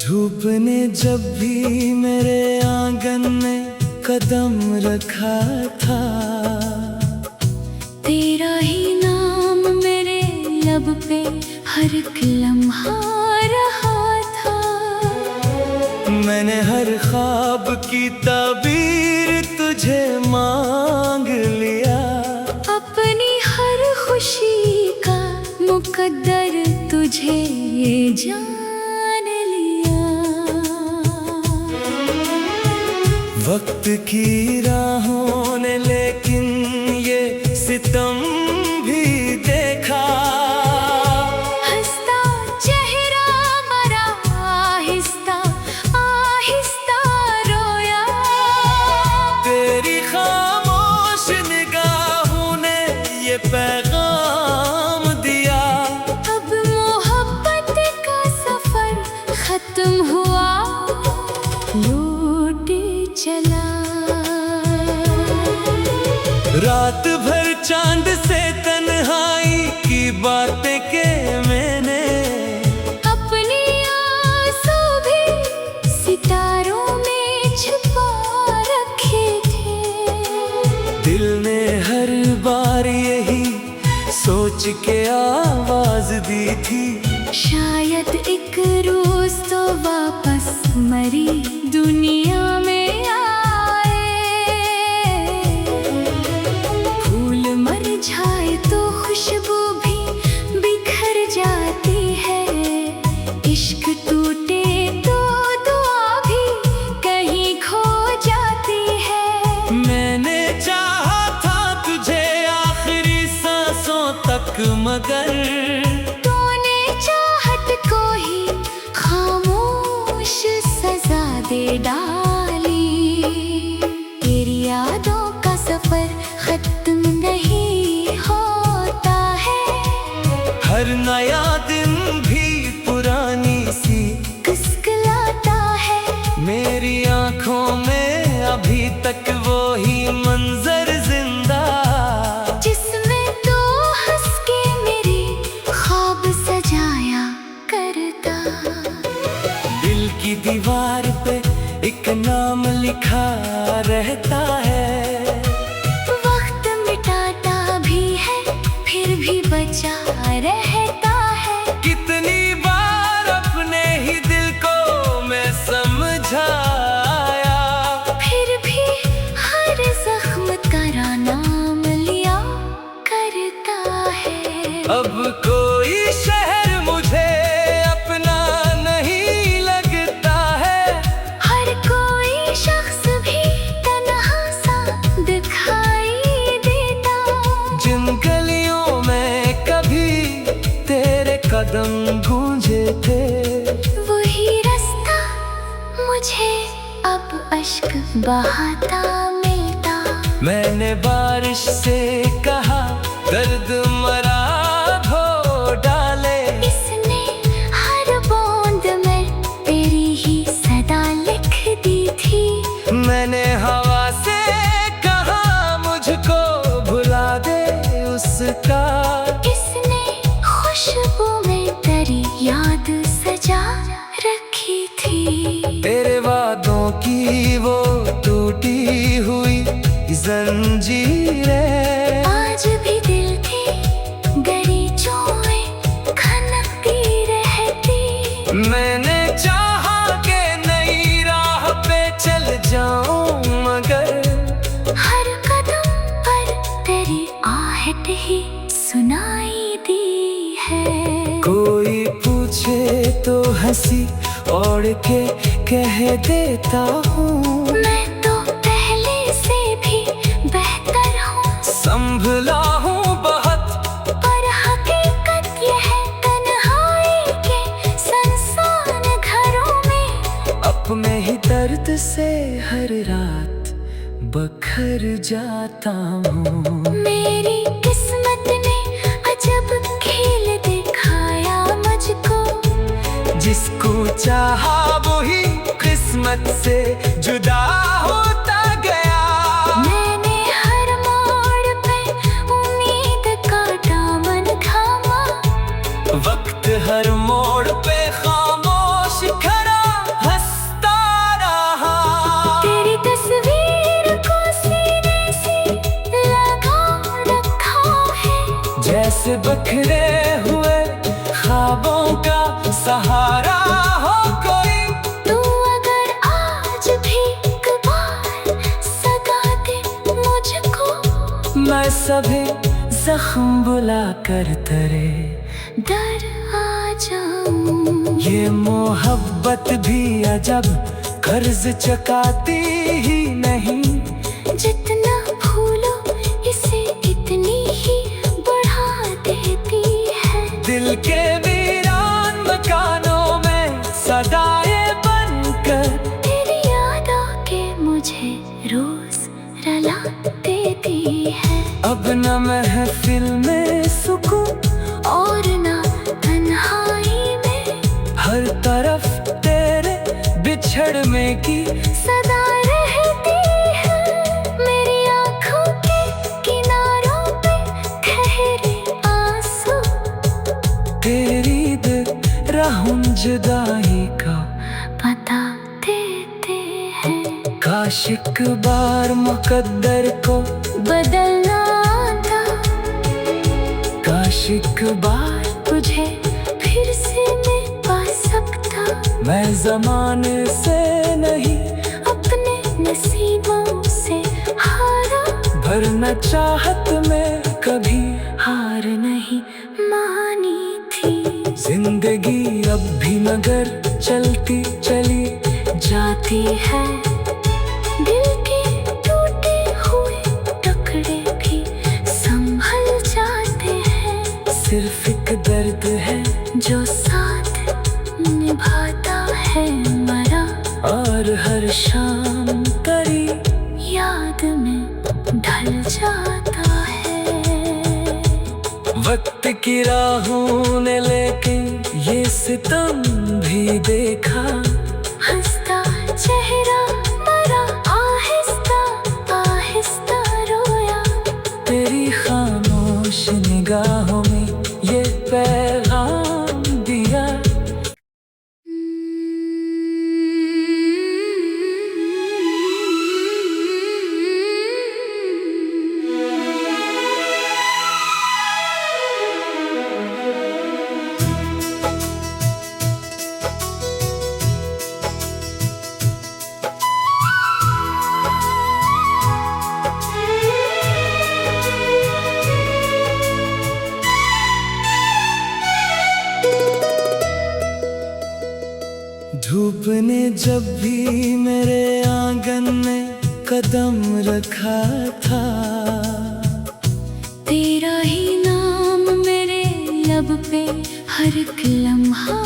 धूप ने जब भी मेरे आंगन में कदम रखा था, तेरा ही नाम मेरे लब पे हर एक लम्हा रहा था। मैंने हर ख्वाब की ताबीर तुझे मांग लिया, अपनी हर खुशी का मुकद्दर तुझे जान लिया। वक्त की राहों ने लेकिन ये सितम भी देखा, हंसता चेहरा मरा आहिस्ता आहिस्ता रोया। तेरी खामोश निगाहों ने ये पैगाम दिया, अब मोहब्बत का सफर खत्म हुआ, लौट चला। रात भर चांद से तन्हाई की बातें के मैंने, अपनी आंसू भी सितारों में छुपा रखे थे। दिल ने हर बार यही सोच के आवाज दी थी, शायद एक रोज तो वापस मरी दुनिया में आए। फूल मुरझाए तो खुशबू भी बिखर जाती है, इश्क टूटे तो दुआ भी कहीं खो जाती है। मैंने चाहा था तुझे आखिरी सांसों तक, मगर तूने चाहत को ही खामोश सजा दे डाली। तेरी यादों का सफर खत्म नहीं होता है, हर नया दिन भी पुरानी सी कुस्कुलाता है। मेरी आंखों में अभी तक वो ही मंजर जिंदा, जिसमें तू हंस के मेरे ख्वाब सजाया करता। दिल की दीवार पे एक नाम लिखा रहता है, वक्त मिटाता भी है फिर भी बचा रहता है। कितनी बार अपने ही दिल को मैं समझाया, फिर भी हर जख्म तेरा नाम लिया करता है। अब कोई शहर मुझे अपना नहीं लगता है, हर कोई शख्स भी तन्हा सा दिखाई देता। जिन गलियों में कभी तेरे कदम गूंजे थे, वही रास्ता मुझे अब अश्क बहाता मिलता। मैंने बारिश से कहा दर्द मरा धो डाले, इसने हर बूंद में तेरी ही सदा लिख दी थी। मैंने हवा से कहा मुझको भुला दे उसका, इसने खुशबू में तेरी याद सजा रखी थी। तेरे वादों की वो टूटी हुई जंजीरें आज भी दिल की गलीचों खनकती रहती। मैंने चाहा के नई राह पे चल जाऊं, मगर हर कदम पर तेरी आहट ही सुनाई दी है। कोई पूछे तो हंसी ओढ़ के कह देता हूँ, मैं तो पहले से भी बेहतर हूँ। संभला हूँ बहुत, पर हकीकत यह है तन्हाई के सुनसान घरों में, अपने ही दर्द से हर रात बखर जाता हूँ। मेरी किस्मत ने अजब खेल दिखाया मुझको, जिसको चाहा वही किस्मत से जुदा होता गया। मैंने हर मोड़ पे उम्मीद का दामन थामा, वक्त हर मोड़ पे खामोश खड़ा प्यारा हो कोई। तू अगर आज भी एक बार सगा दे मुझको, मैं सभी जख्म बुला कर तेरे डर आ जाऊं। ये मोहब्बत भी अजब कर्ज चुकाती ही नहीं। जितना भूलो इसे इतनी ही बढ़ा देती है। दिल के वीरान मकानों में सदाएं बनकर तेरी याद आके मुझे रोज रुला देती है। अब न महफिल में सुकून और ना तन्हाई में, हर तरफ तेरे बिछड़ने की सदा रहती है। मेरी आँखों के किनारों पे ठहरे आंसू, तेरी राहों जुदाई का बता देते हैं। काश एक बार मुकद्दर को बदलना था, काश एक बार तुझे फिर से मैं पा सकता। मैं जमाने से नहीं अपने नसीबों से हारा, भरना चाहत में कभी हार नहीं मानी थी। जिंदगी अब भी मगर चलती चली जाती है, दिल के टूटे हुए टुकड़े भी संभल जाते हैं। सिर्फ एक दर्द है जो साथ निभाता है मरा, और हर शाम करी याद में ढल जाता है। वक्त की राहों ने लेकिन ये सितम भी देखा। हंसता चेहरा मरा, आहिस्ता आहिस्ता रोया। तेरी खामोश निगाहों में ये पैगाम दिया। धूप ने जब भी मेरे आंगन में कदम रखा था, तेरा ही नाम मेरे लब पे हर एक लम्हा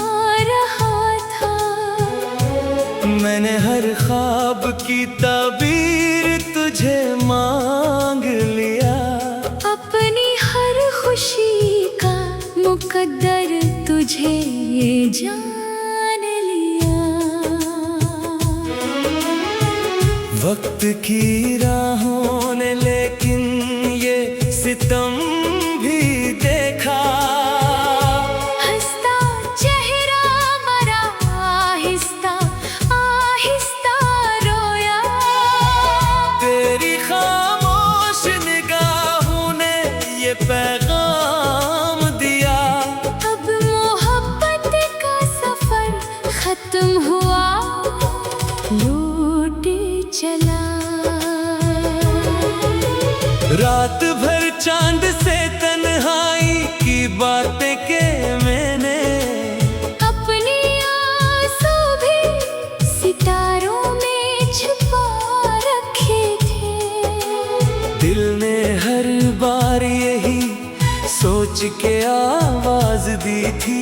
रहा था। मैंने हर ख्वाब की ताबीर तुझे मांग लिया। अपनी हर खुशी का मुकद्दर तुझे ये जान लिया। वक्त की राहों ने लेकिन ये सितम भी देखा। हंसता चेहरा मरा, आहिस्ता आहिस्ता रोया। तेरी खामोश निगाहों ने ये पैगाम दिया। अब मोहब्बत का सफर खत्म हुआ, लौट चला। रात भर चांद से तन्हाई की बातें के मैंने, अपने आंसू भी सितारों में छुपा रखे थे। दिल ने हर बार यही सोच के आवाज दी थी।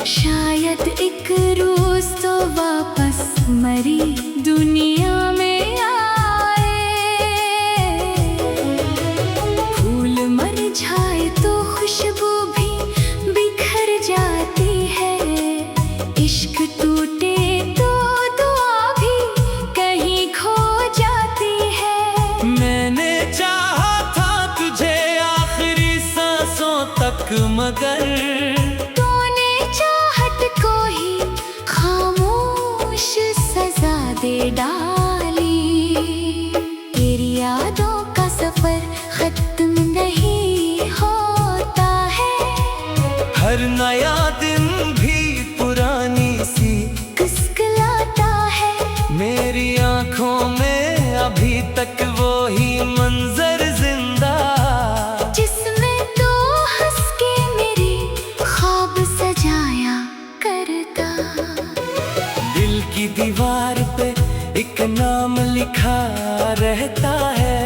शायद एक रोज तो वापस मरी दुनिया में आए। फूल मर जाए तो खुशबू भी बिखर जाती है। इश्क टूटे तो दुआ भी कहीं खो जाती है। मैंने चाहा था तुझे आखिरी सांसों तक मगर तूने चाहत को ही खामोश सजा दे डाली। तेरी यादों का सफर खत्म नहीं होता है। हर नया दिन भी पुरानी सी की दीवार पे एक नाम लिखा रहता है।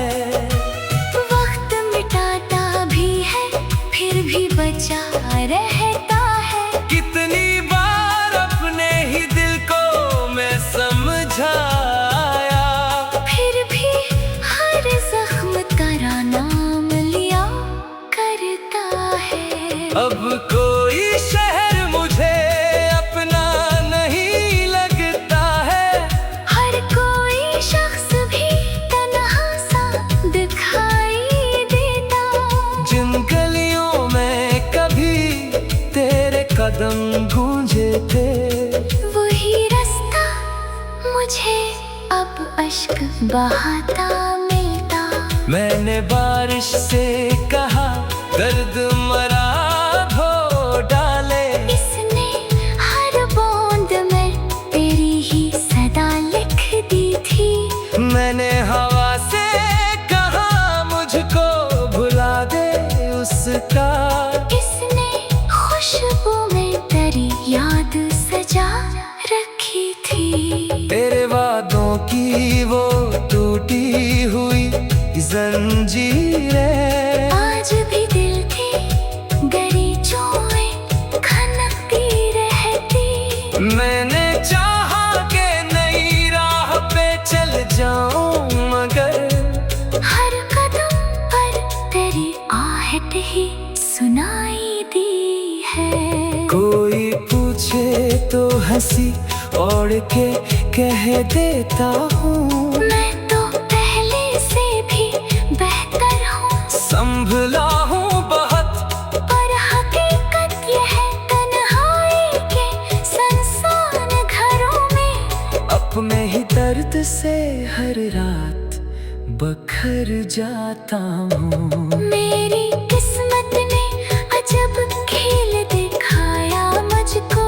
वक्त मिटाता भी है फिर भी बचा रहता है। कितनी बार अपने ही दिल को मैं समझाया, फिर भी हर जख्म तेरा नाम लिया करता है। अब कोई शहर मुझे अपना नहीं लगता है। हर कोई शख्स भी तन्हा सा दिखाई देता। जिन गलियों में कभी तेरे कदम गूंजे थे, वही रास्ता मुझे अब अश्क बहाता मिलता। मैंने बारिश से कहा दर्द मरा धो डाले। इसने हर बूंद में तेरी ही सदा लिख दी थी। मैंने हवा से कहा मुझको भुला दे उसका। इसने खुशबू में तेरी याद सजा रखी थी। तेरे वादों की वो टूटी हुई जंजीरें आज भी दिल की गलीचों खनकती रहती। मैंने चाहा कि नई राह पे चल जाऊं, मगर हर कदम पर तेरी आहट ही सुनाई दी है। कोई पूछे तो हंसी ओढ़ के कह देता हूँ, मैं तो पहले से भी बेहतर हूँ। संभला हूँ बहुत, पर हकीकत यह है तन्हाई के सुनसान घरों में अपने ही दर्द से हर रात बखर जाता हूँ। मेरी किस्मत ने अजब खेल दिखाया मुझको।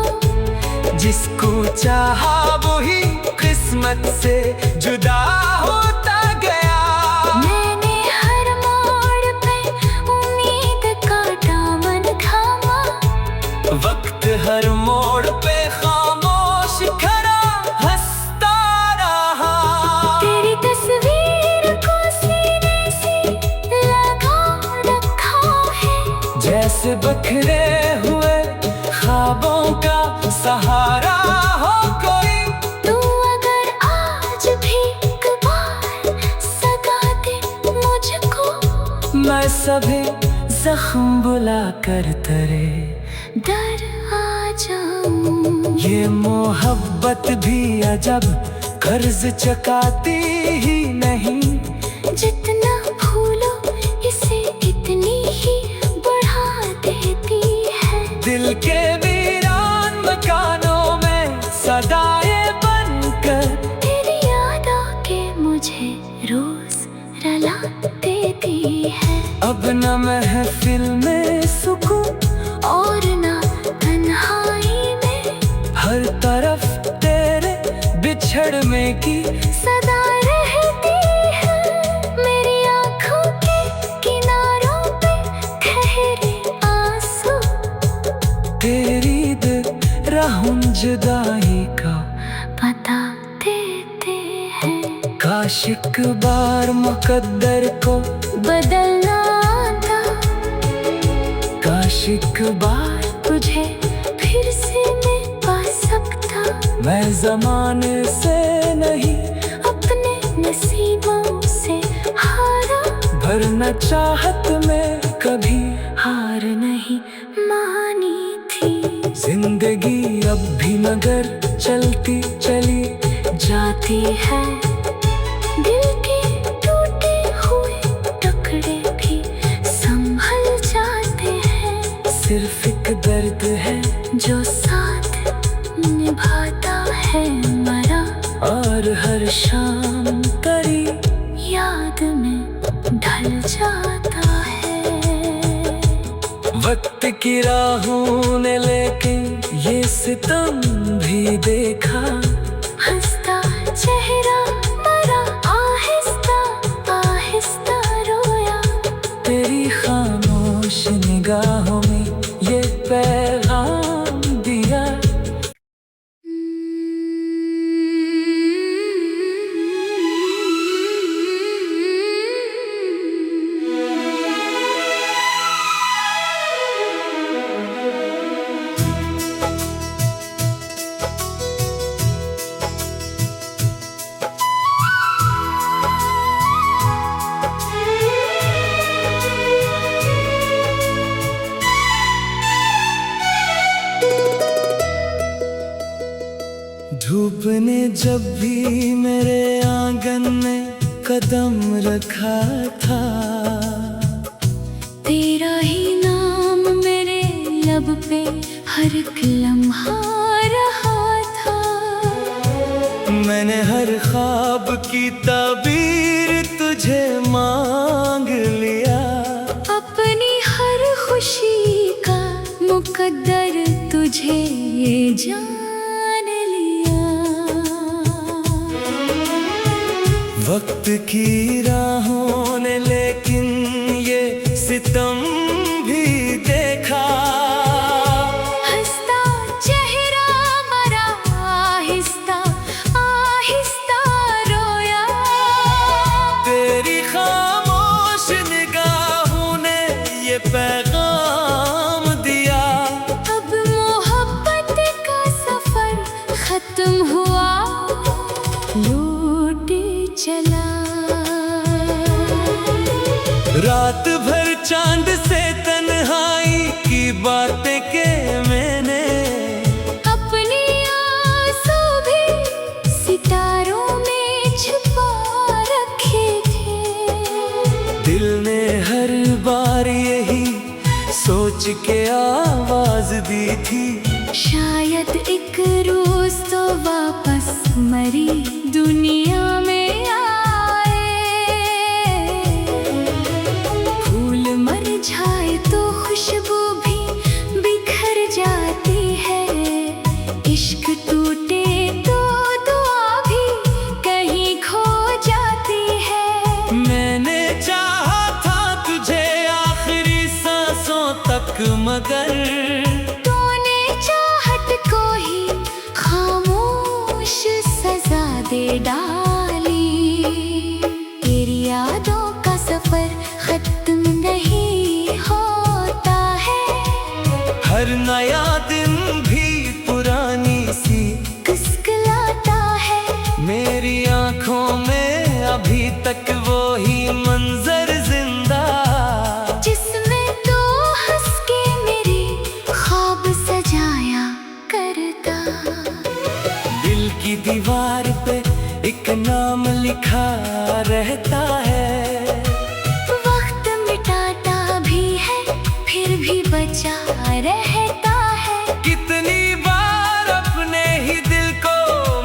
जिसको चाहा वही किस्मत से जुदा होता गया। मैंने हर मोड़ पे उम्मीद का दामन थामा। वक्त हर मोड़ पे खामोश खड़ा हंसता रहा। तेरी तस्वीर को सीने से लगा रखा है। जैसे बखरे हुए ख्वाबों का सहारा हो कोई। तू अगर आज भी एक बार सगा दे मुझको, मैं सभी जख्म बुला कर तेरे डर आ जाऊं। ये मोहब्बत भी अजब कर्ज चुकाती ही नहीं। जितना भूलो इसे इतनी ही बढ़ा देती है। दिल के वीरान मकानों में सदाएं बनकर तेरी याद आके मुझे रोज रुला देती है। अब न महफिल में सुकून और ना तन्हाई में हर तरफ तेरे बिछड़ने की सदा रहती है। मेरी आँखों के किनारों पे ठहरे आंसू तेरी राहुं जुदाई का बता देते हैं। काश एक बार मुकद्दर को बदलना था, काश एक बार तुझे फिर से मैं पा सकता। मैं जमाने से नहीं अपने नसीबों से हारा, भरना चाहत में कभी हार नहीं मानी थी। जिंदगी अब भी मगर चलती चली जाती है। दिल के टूटे हुए टुकड़े भी संभल जाते हैं। सिर्फ एक दर्द है जो साथ निभाता है मरा, और हर शाम तेरी याद में ढल जाता है। वक्त की राहों ने लेकिन ये सितम भी देखा। हंसता चेहरा मरा, आहिस्ता आहिस्ता रोया। तेरी खामोश निगाहों में ये पैगाम दिया। धूप ने जब भी मेरे आंगन में कदम रखा था, तेरा ही नाम मेरे लब पे हर एक लम्हा रहा था। मैंने हर ख्वाब की ताबीर तुझे मांग लिया, अपनी हर खुशी का मुकद्दर तुझे जान लिया। वक्त की राहों ने लेकिन ये सितम भी देखा, हंसता चेहरा मरा आहिस्ता आहिस्ता रोया। तेरी खामोश निगाहों ने ये पैगाम दिया, अब मोहब्बत का सफर खत्म हुआ, लौट चला। रात भर चांद से तन्हाई की बातें के मैंने, अपनी आंसू भी सितारों में छुपा रखे थे। दिल ने हर बार यही सोच के आवाज दी थी, शायद एक रोज तो वापस मरी दुनिया में आए। फूल मर जाए तो खुशबू भी बिखर जाती है, इश्क टूटे तो दुआ भी कहीं खो जाती है। मैंने चाहा था तुझे आखिरी सांसों तक, मगर तूने चाहत को ही खामोश सजा दे डाली। तेरी यादों का सफर खत्म नहीं होता है, हर नया दिन भी पुरानी सी कुस्कुलाता है। मेरी आंखों में अभी तक वो ही मंजर जिंदा, जिसमें तू हंस के मेरे ख्वाब सजाया करता। दिल की दीवार पे एक नाम लिखा रहता है, वक्त मिटाता भी है फिर भी बचा रहता है। कितनी बार अपने ही दिल को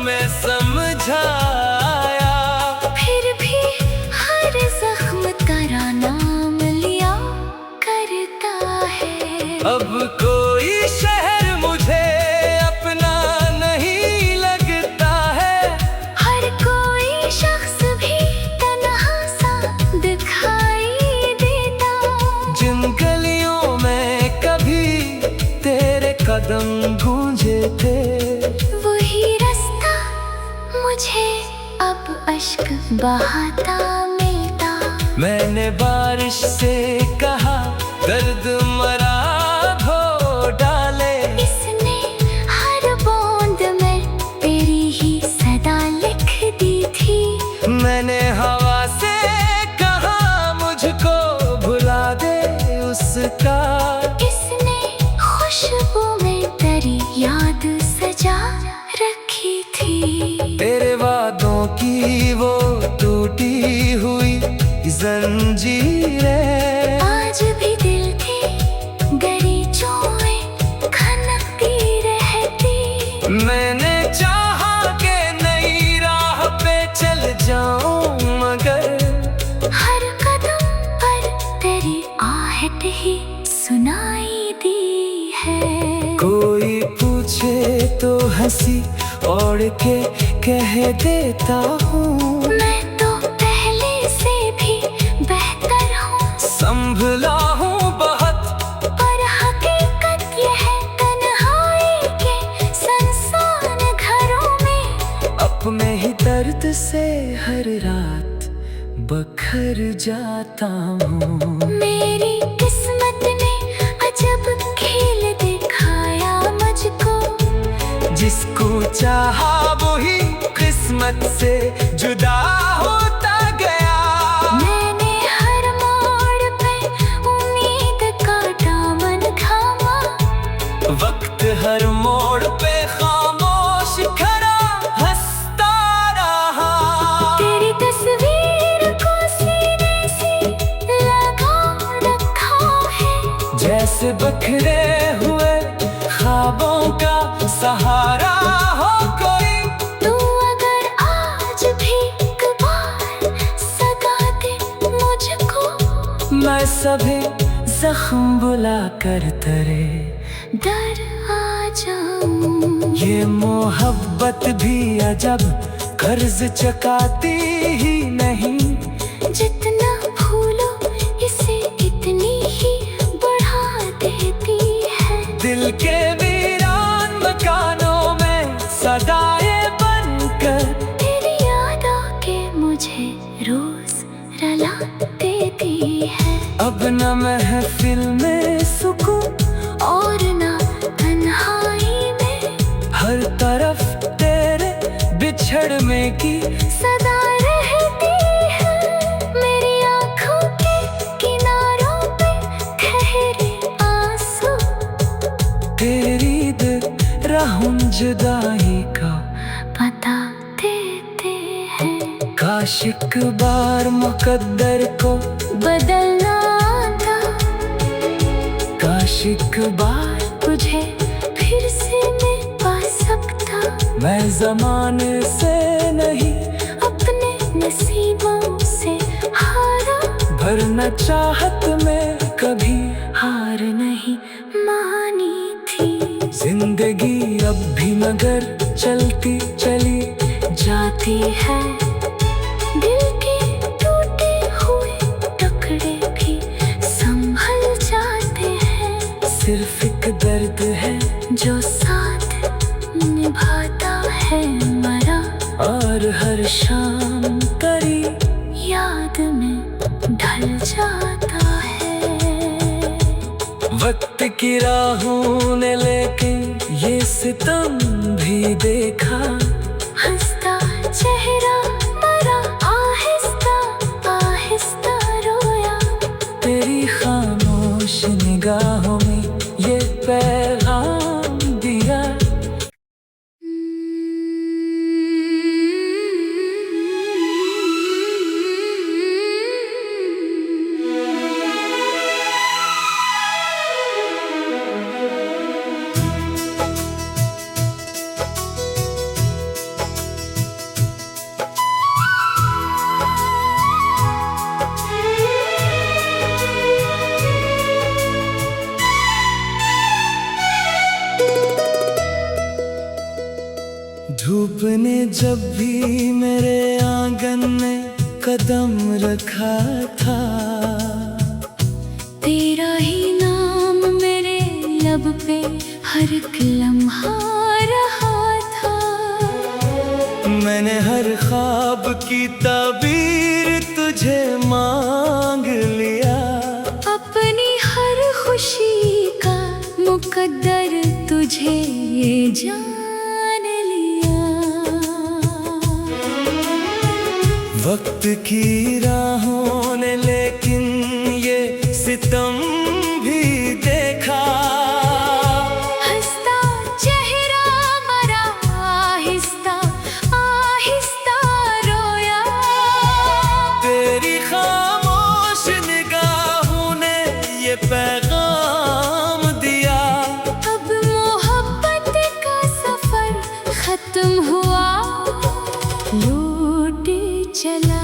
मैं समझाया, फिर भी हर जख्म का नाम लिया करता है। अब कोई शहर मुझे अपना नहीं लगता है, हर कोई शख्स भी तन्हा सा दिखाई देता। जिन गलियों में कभी तेरे कदम गूंजे थे, वही रास्ता मुझे अब अश्क बहाता मिलता। मैंने बारिश से कहा दर्द मरा धो डाले, इसने हर बूंद में तेरी ही सदा लिख दी थी। मैंने हवा से कहा मुझको भुला दे उसका, इसने खुशबू में तेरी याद सजा रखी थी। तेरे वादों की वो टूटी हुई जंजीरें आज भी दिल की गलीचों खनकती रहती। मैंने चाहा के नई राह पे चल जाऊं, मगर हर कदम पर तेरी आहट ही सुनाई दी है। कोई पूछे तो हंसी ओढ़ के कह देता हूँ, मैं तो पहले से भी बेहतर हूँ। संभला हूँ बहुत, पर हकीकत यह है तन्हाई के सुनसान घरों में, अपने ही दर्द से हर रात बखर जाता हूँ। मेरी किस्मत ने अजब खेल दिखाया मुझको, जिसको चाहा वही किस्मत से जुदा होता गया। मैंने हर मोड़ पे उम्मीद का दामन थामा, वक्त हर मोड़ पे खामोश खड़ा बिखरे हुए ख्वाबों का सहारा हो कोई। तू अगर आज भी एक बार सदा दे मुझको, मैं सभी जख्म बुला कर तेरे डर आ जाऊं। ये मोहब्बत भी अजब कर्ज चुकाती ही नहीं। जितना भूलो इसे इतनी ही बढ़ा देती है। दिल के वीरान मकानों में सदाए बनकर तेरी याद आके मुझे रोज रुला देती है। अब न महफिल में सुकून और ना तन्हाई में, हर तरफ तेरे बिछड़ने की सदा रहती है। मेरी आँखों के किनारों पे ठहरे आंसू, तेरी राहों जुदाई का बता देते हैं। काश एक बार मुकद्दर को बदलना था, काश एक बार तुझे फिर से मैं पा सकता। मैं जमाने से नहीं अपने नसीबों से हारा, भरना चाहत में कभी हार नहीं मानी थी। जिंदगी अब भी मगर चलती चली जाती है, दिल के टूटे हुए टुकड़े भी संभल जाते हैं। सिर्फ एक दर्द है जो साथ निभाता है मरा, और हर शाम तेरी याद में ढल जाता है। वक्त की राहों ने लेकिन ये सितम भी देखा। हंसता चेहरा मरा, आहिस्ता आहिस्ता रोया। तेरी खामोश निगाहों में ये पैगाम दिया। धूप ने जब भी मेरे आंगन में कदम रखा था, तेरा ही नाम मेरे लब पे हर एक लम्हा रहा था। मैंने हर ख्वाब की ताबीर तुझे मांग लिया। अपनी हर खुशी का मुकद्दर तुझे जान लिया। वक्त की राहों ने लेकिन ये सितम भी देखा। हंसता चेहरा मरा, आहिस्ता आहिस्ता रोया। तेरी खामोश निगाहों ने ये पैगाम दिया। अब मोहब्बत का सफर खत्म हुआ, लौट चला।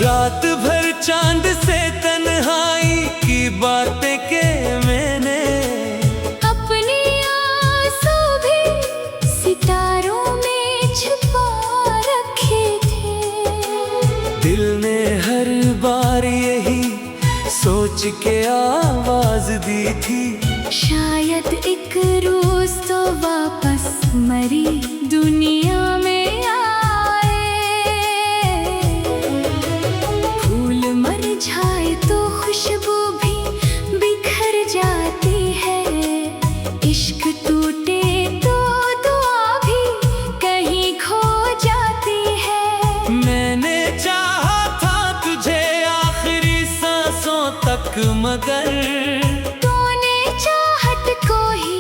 रात भर चांद से तन्हाई की बातें के मैंने, अपने आंसू भी सितारों में छुपा रखे थे। दिल ने हर बार यही सोच के आवाज दी थी। शायद एक रोज तो वापस मरी दुनिया में आए। फूल मर जाए तो खुशबू भी बिखर जाती है। इश्क टूटे तो दुआ भी कहीं खो जाती है। मैंने चाहा था तुझे आखिरी सांसों तक, मगर तूने चाहत को ही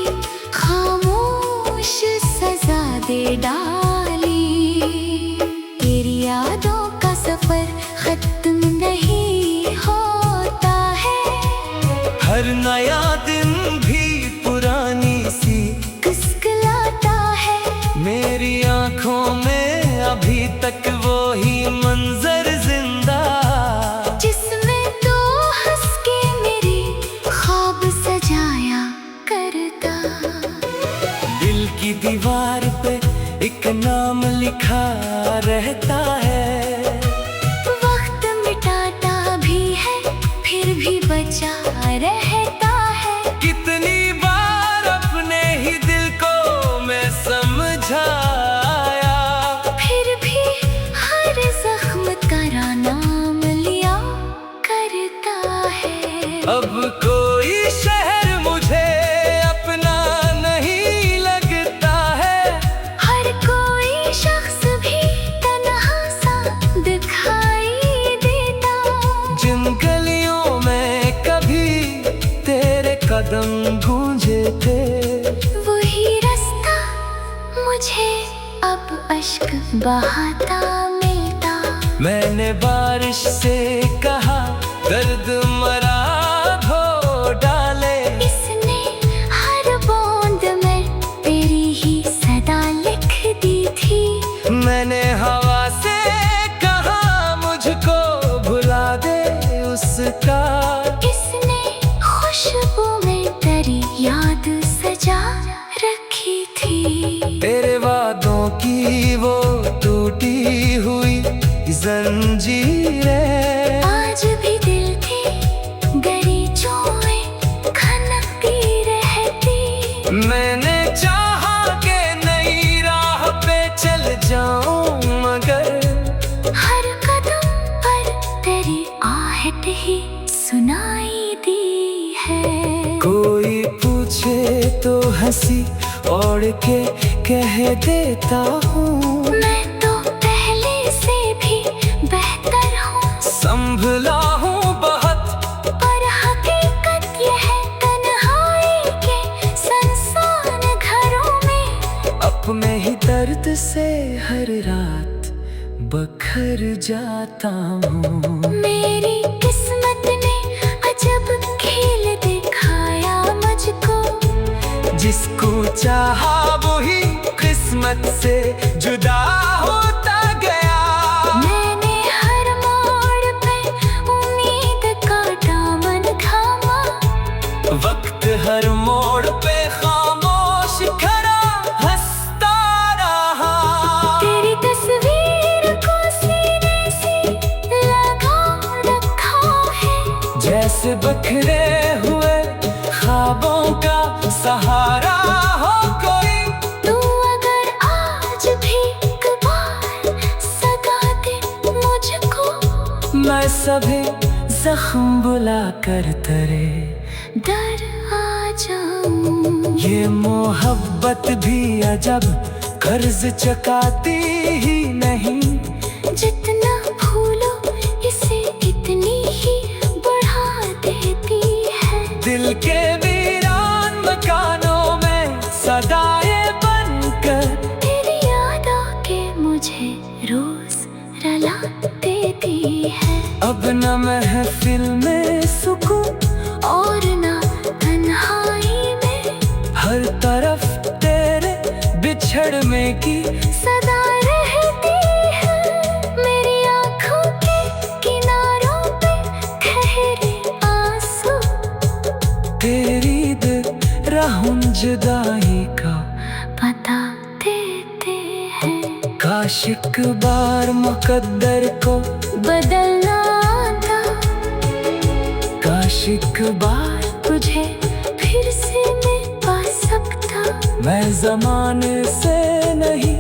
खामोश सजा दे डाली। तेरी यादों का सफर खत्म नहीं होता है, तक वो ही मंजर जिंदा, जिसमें तो हंस के मेरे ख्वाब सजाया करता। दिल की दीवार पे एक नाम लिखा रहता है, वक्त मिटाता भी है फिर भी बचा रहता है। कितनी बार अपने ही दिल को मैं समझाया, फिर भी हर जख्म तेरा नाम लिया करता है। अब कोई शहर मुझे अपना नहीं लगता है, हर कोई शख्स भी तन्हा सा दिखाई देता। जिन गलियों में कभी तेरे कदम गूंजे थे, वही रास्ता मुझे अब अश्क बहाता मिलता। मैंने बारिश से कहा दर्द मरा धो डाले, इसने हर बूंद में तेरी ही सदा लिख दी थी। मैंने हवा से कहा मुझको भुला दे उसका, इसने खुशबू में तेरी याद सजा रखी थी। तेरे वादों की वो टूटी हुई जंजीरें आज भी दिल की गलीचों खनकती रहती। मैंने चाहा के नई राह पे चल जाऊं, मगर हर कदम पर तेरी आहट ही सुनाई दी है। कोई पूछे तो हंसी ओढ़ के कह देता हूँ, मैं तो पहले से भी बेहतर हूँ। संभला हूँ बहुत, पर हकीकत यह है तन्हाई के सुनसान घरों में अपने ही दर्द से हर रात बखर जाता हूँ। मेरी किस्मत ने अजब खेल दिखाया मुझको, जिसको चाहा वही किस्मत से जुदा होता गया। मैंने हर मोड़ पे उम्मीद का दामन थामा, वक्त हर मोड़ पे खामोश खड़ा हंसता रहा। तेरी तस्वीर को सीने से लगा रखा है, जैसे बिखरे हुए ख्वाबों का सहारा हो कोई। तू अगर आज भी एक बार सगा दे मुझको, मैं सभी जख्म बुला कर तेरे डर आ जाऊं। ये मोहब्बत भी अजब कर्ज चुकाती ही नहीं, जितना भूलो इसे इतनी ही बढ़ा देती है। दिल के वीरान मकानों में सदाएं बनकर तेरी याद आके मुझे रोज रुला देती है। अब न महफिल में सुकून और ना तन्हाई में, हर तरफ तेरे बिछड़ने की सदा रहती है। मेरी आँखों के किनारों पे ठहरे आंसू, तेरी दिल राहों जुदाई का बता देते हैं। काश एक बार मुकद्दर को बदलना था, काश एक बार तुझे फिर से मैं पा सकता। मैं जमाने से नहीं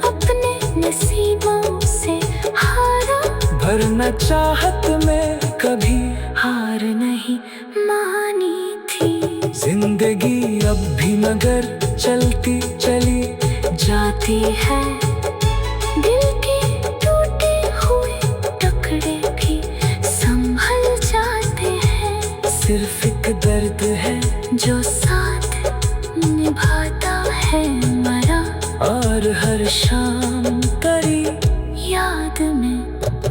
अपने नसीबों से हारा, भरना चाहत में कभी हार नहीं मानी थी। जिंदगी अब भी मगर चलती चली जाती है, दिल के टूटे हुए टुकड़े भी संभल जाते हैं। सिर्फ एक दर्द है जो साथ निभाता है मरा, और हर शाम तेरी याद में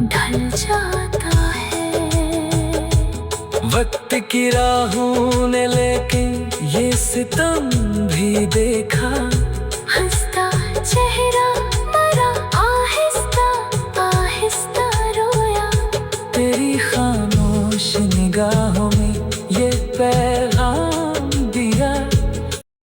ढल जाता है। वक्त की राहों ने लेकिन ये सितम भी देखा,